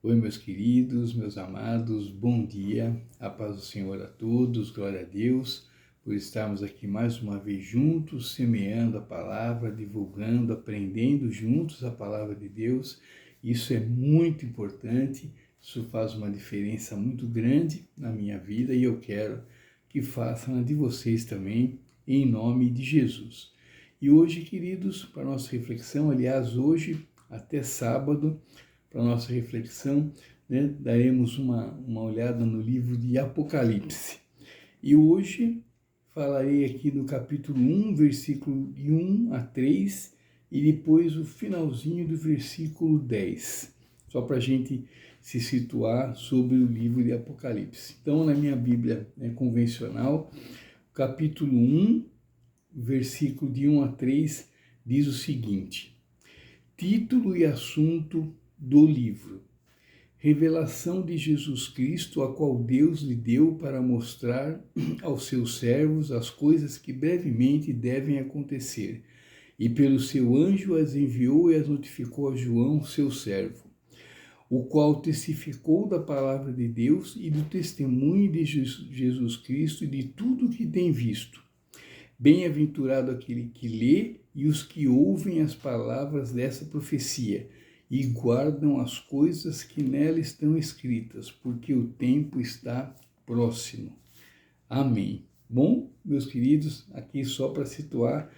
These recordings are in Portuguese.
Oi, meus queridos, meus amados, bom dia, a paz do Senhor a todos, glória a Deus, por estarmos aqui mais uma vez juntos, semeando a palavra, divulgando, aprendendo juntos a palavra de Deus. Isso é muito importante, isso faz uma diferença muito grande na minha vida e eu quero que faça na de vocês também, em nome de Jesus. E hoje, queridos, para a nossa reflexão, aliás, hoje até sábado, para a nossa reflexão, né, daremos uma olhada no livro de Apocalipse. E hoje falarei aqui do capítulo 1, versículo de 1 a 3, e depois o finalzinho do versículo 10, só para a gente se situar sobre o livro de Apocalipse. Então, na minha Bíblia convencional, capítulo 1, versículo de 1 a 3, diz o seguinte: título e assunto do livro: Revelação de Jesus Cristo, a qual Deus lhe deu para mostrar aos seus servos as coisas que brevemente devem acontecer, e pelo seu anjo as enviou e as notificou a João, seu servo, o qual testificou da palavra de Deus e do testemunho de Jesus Cristo e de tudo o que tem visto. Bem-aventurado aquele que lê e os que ouvem as palavras dessa profecia e guardam as coisas que nela estão escritas, porque o tempo está próximo. Amém. Bom, meus queridos, aqui só para situar,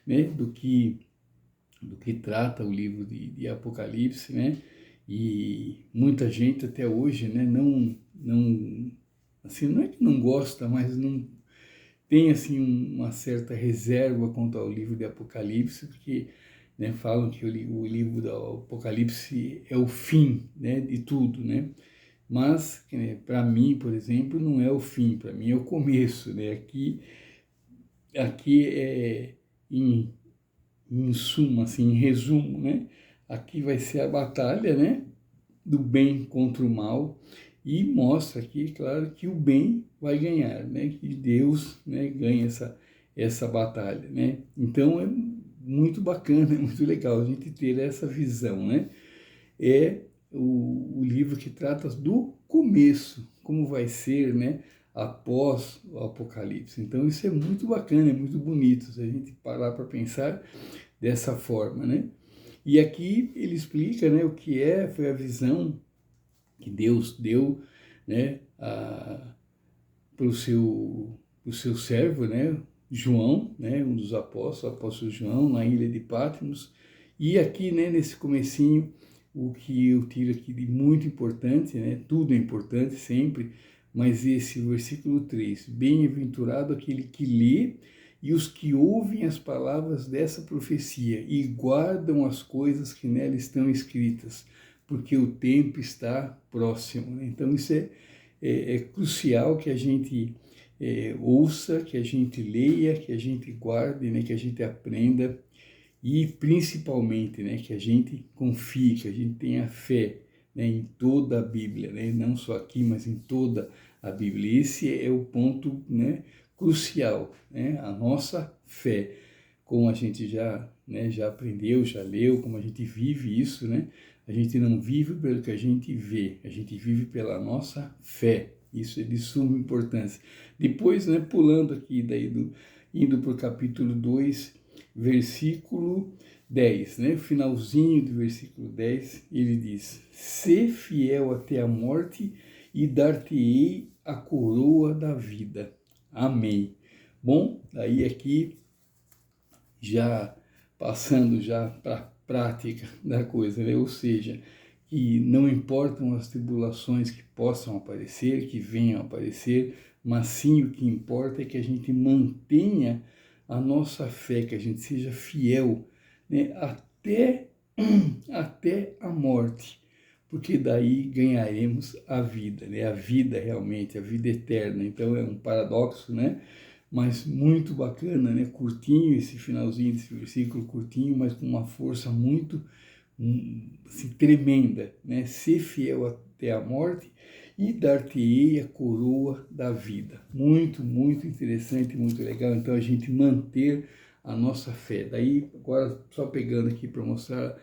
né, do que trata o livro de Apocalipse, né, e muita gente até hoje, né, assim, não é que não gosta, mas não tem assim uma certa reserva quanto ao livro de Apocalipse, porque, né, falam que o livro do Apocalipse é o fim, né, de tudo, né? Mas, para mim, por exemplo, não é o fim, para mim é o começo, né? Aqui é em suma, assim, em resumo, né? Aqui vai ser a batalha, né, do bem contra o mal, e mostra aqui, claro, que o bem vai ganhar, né? Que Deus, né, ganha essa batalha, né? Então é muito bacana, é muito legal a gente ter essa visão, né? É o livro que trata do começo, como vai ser, né, após o Apocalipse. Então isso é muito bacana, é muito bonito, se a gente parar para pensar dessa forma, né? E aqui ele explica, né, o que foi a visão que Deus deu, né, para o seu servo, né, João, né, um dos apóstolos, o apóstolo João, na ilha de Patmos. E aqui, né, nesse comecinho, o que eu tiro aqui de muito importante, né, tudo é importante sempre, mas esse versículo 3, bem-aventurado aquele que lê e os que ouvem as palavras dessa profecia e guardam as coisas que nela estão escritas, porque o tempo está próximo. Então isso é crucial que a gente ouça, que a gente leia, que a gente guarde, né, que a gente aprenda e principalmente, né, que a gente confie, que a gente tenha fé, né, em toda a Bíblia, né, não só aqui, mas em toda a Bíblia. Esse é o ponto, né, crucial, né, a nossa fé, como a gente já aprendeu, já leu, como a gente vive isso, né? A gente não vive pelo que a gente vê, a gente vive pela nossa fé. Isso é de suma importância. Depois, né, pulando aqui, indo para o capítulo 2, versículo 10, né? Finalzinho do versículo 10, ele diz: "Sê fiel até a morte e dar-te-ei a coroa da vida." Amém. Bom, daí aqui, já passando já para a prática da coisa, né? Ou seja, que não importam as tribulações que possam aparecer, que venham a aparecer, mas sim o que importa é que a gente mantenha a nossa fé, que a gente seja fiel, né, até a morte, porque daí ganharemos a vida, né? A vida realmente, a vida eterna. Então é um paradoxo, né? Mas muito bacana, né? Curtinho esse finalzinho desse versículo, curtinho, mas com uma força muito assim, tremenda, né? Ser fiel até a morte e dar-te-ei a coroa da vida. Muito, muito interessante, muito legal. Então a gente manter a nossa fé. Daí, agora só pegando aqui para mostrar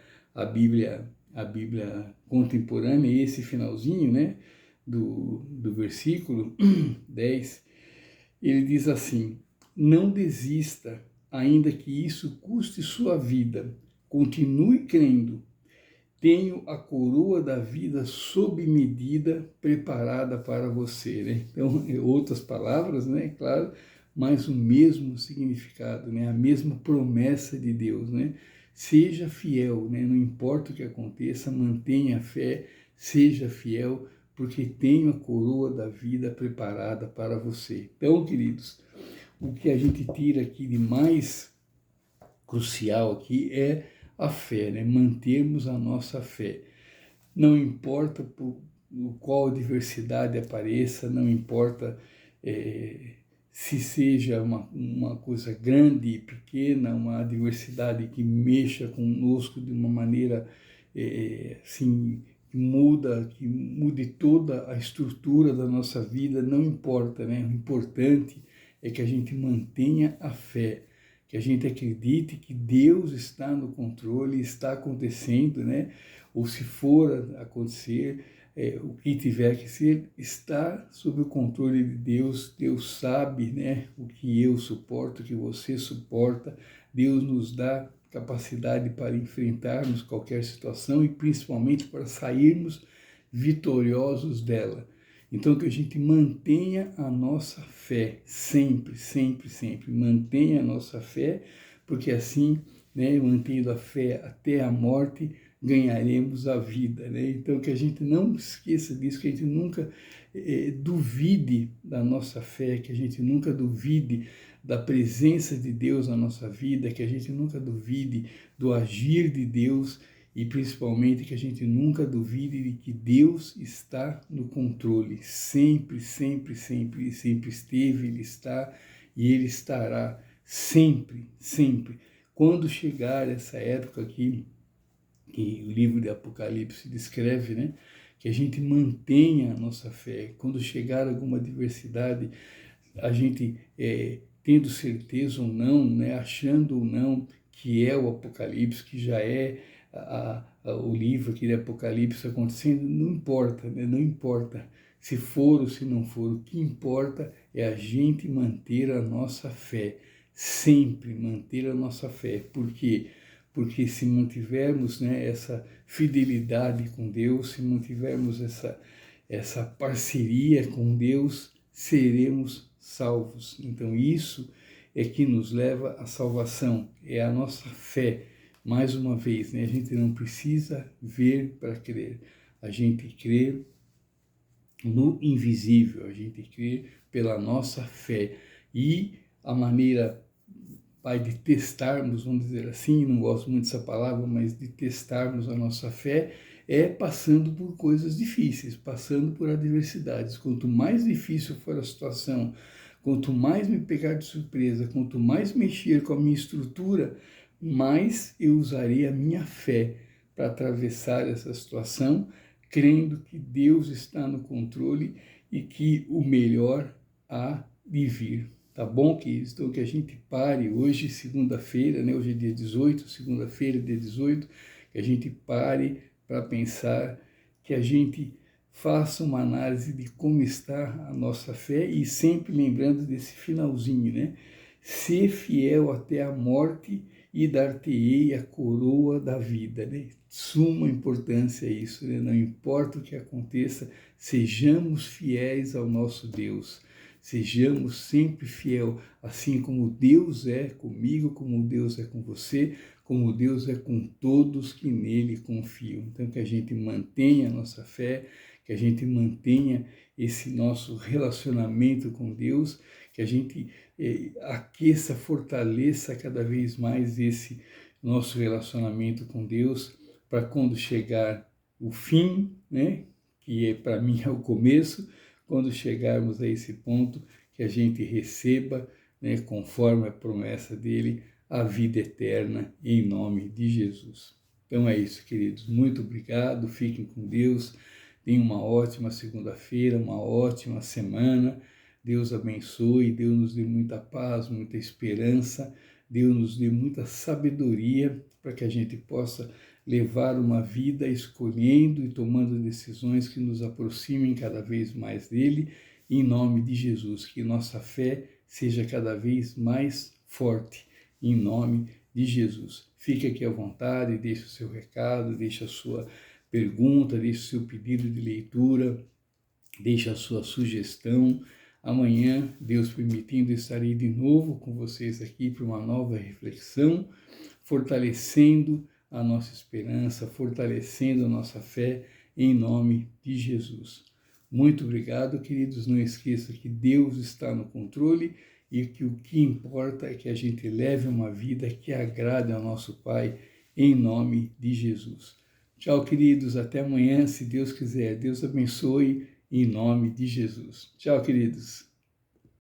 a Bíblia contemporânea, esse finalzinho, né, do versículo 10, ele diz assim: não desista, ainda que isso custe sua vida, continue crendo. Tenho a coroa da vida sob medida preparada para você, né? Então, outras palavras, né? Claro, mas o mesmo significado, né? A mesma promessa de Deus, né? Seja fiel, né? Não importa o que aconteça, mantenha a fé, seja fiel, porque tenho a coroa da vida preparada para você. Então, queridos, o que a gente tira aqui de mais crucial aqui é a fé, né? Mantermos a nossa fé. Não importa por qual diversidade apareça, não importa se seja uma coisa grande e pequena, uma diversidade que mexa conosco de uma maneira assim, que mude toda a estrutura da nossa vida, não importa, né? O importante é que a gente mantenha a fé, que a gente acredite que Deus está no controle, está acontecendo, né? Ou se for acontecer, o que tiver que ser, está sob o controle de Deus. Deus sabe, né, o que eu suporto, o que você suporta. Deus nos dá capacidade para enfrentarmos qualquer situação e principalmente para sairmos vitoriosos dela. Então, que a gente mantenha a nossa fé, sempre, sempre, sempre. Mantenha a nossa fé, porque assim, né, mantendo a fé até a morte, ganharemos a vida, né? Então, que a gente não esqueça disso, que a gente nunca duvide da nossa fé, que a gente nunca duvide da presença de Deus na nossa vida, que a gente nunca duvide do agir de Deus e principalmente que a gente nunca duvide de que Deus está no controle, sempre, sempre, sempre, sempre esteve, Ele está e Ele estará sempre, sempre. Quando chegar essa época aqui, que o livro de Apocalipse descreve, né? Que a gente mantenha a nossa fé. Quando chegar alguma adversidade, a gente tendo certeza ou não, né? Achando ou não que é o Apocalipse, que já é o livro aqui de Apocalipse acontecendo, não importa, né? Não importa se for ou se não for. O que importa é a gente manter a nossa fé, sempre manter a nossa fé. Por quê? Porque se mantivermos, né, essa fidelidade com Deus, se mantivermos essa parceria com Deus, seremos salvos. Então isso é que nos leva à salvação, é a nossa fé. Mais uma vez, né, a gente não precisa ver para crer, a gente crê no invisível, a gente crê pela nossa fé. E a maneira, Pai, de testarmos, vamos dizer assim, não gosto muito dessa palavra, mas de testarmos a nossa fé, é passando por coisas difíceis, passando por adversidades. Quanto mais difícil for a situação, quanto mais me pegar de surpresa, quanto mais mexer com a minha estrutura, mais eu usarei a minha fé para atravessar essa situação, crendo que Deus está no controle e que o melhor há de vir. Tá bom, queridos? Então, que a gente pare hoje, segunda-feira, né? Hoje é dia 18, segunda-feira, dia 18, que a gente pare para pensar, que a gente faça uma análise de como está a nossa fé e sempre lembrando desse finalzinho, né? Ser fiel até a morte e dar-te-ei a coroa da vida, né? Suma importância isso, né? Não importa o que aconteça, sejamos fiéis ao nosso Deus. Sejamos sempre fiel, assim como Deus é comigo, como Deus é com você, como Deus é com todos que nele confiam. Então, que a gente mantenha a nossa fé, que a gente mantenha esse nosso relacionamento com Deus, que a gente aqueça, fortaleça cada vez mais esse nosso relacionamento com Deus, para quando chegar o fim, né, que para mim é o começo, quando chegarmos a esse ponto, que a gente receba, né, conforme a promessa dele, a vida eterna, em nome de Jesus. Então é isso, queridos. Muito obrigado, fiquem com Deus, tenham uma ótima segunda-feira, uma ótima semana. Deus abençoe, Deus nos dê muita paz, muita esperança, Deus nos dê muita sabedoria para que a gente possa levar uma vida escolhendo e tomando decisões que nos aproximem cada vez mais dele, em nome de Jesus, que nossa fé seja cada vez mais forte, em nome de Jesus. Fique aqui à vontade, deixe o seu recado, deixe a sua pergunta, deixe o seu pedido de leitura, deixe a sua sugestão. Amanhã, Deus permitindo, estarei de novo com vocês aqui para uma nova reflexão, fortalecendo a nossa esperança, fortalecendo a nossa fé, em nome de Jesus. Muito obrigado, queridos. Não esqueça que Deus está no controle e que o que importa é que a gente leve uma vida que agrade ao nosso Pai, em nome de Jesus. Tchau, queridos. Até amanhã, se Deus quiser. Deus abençoe, em nome de Jesus. Tchau, queridos.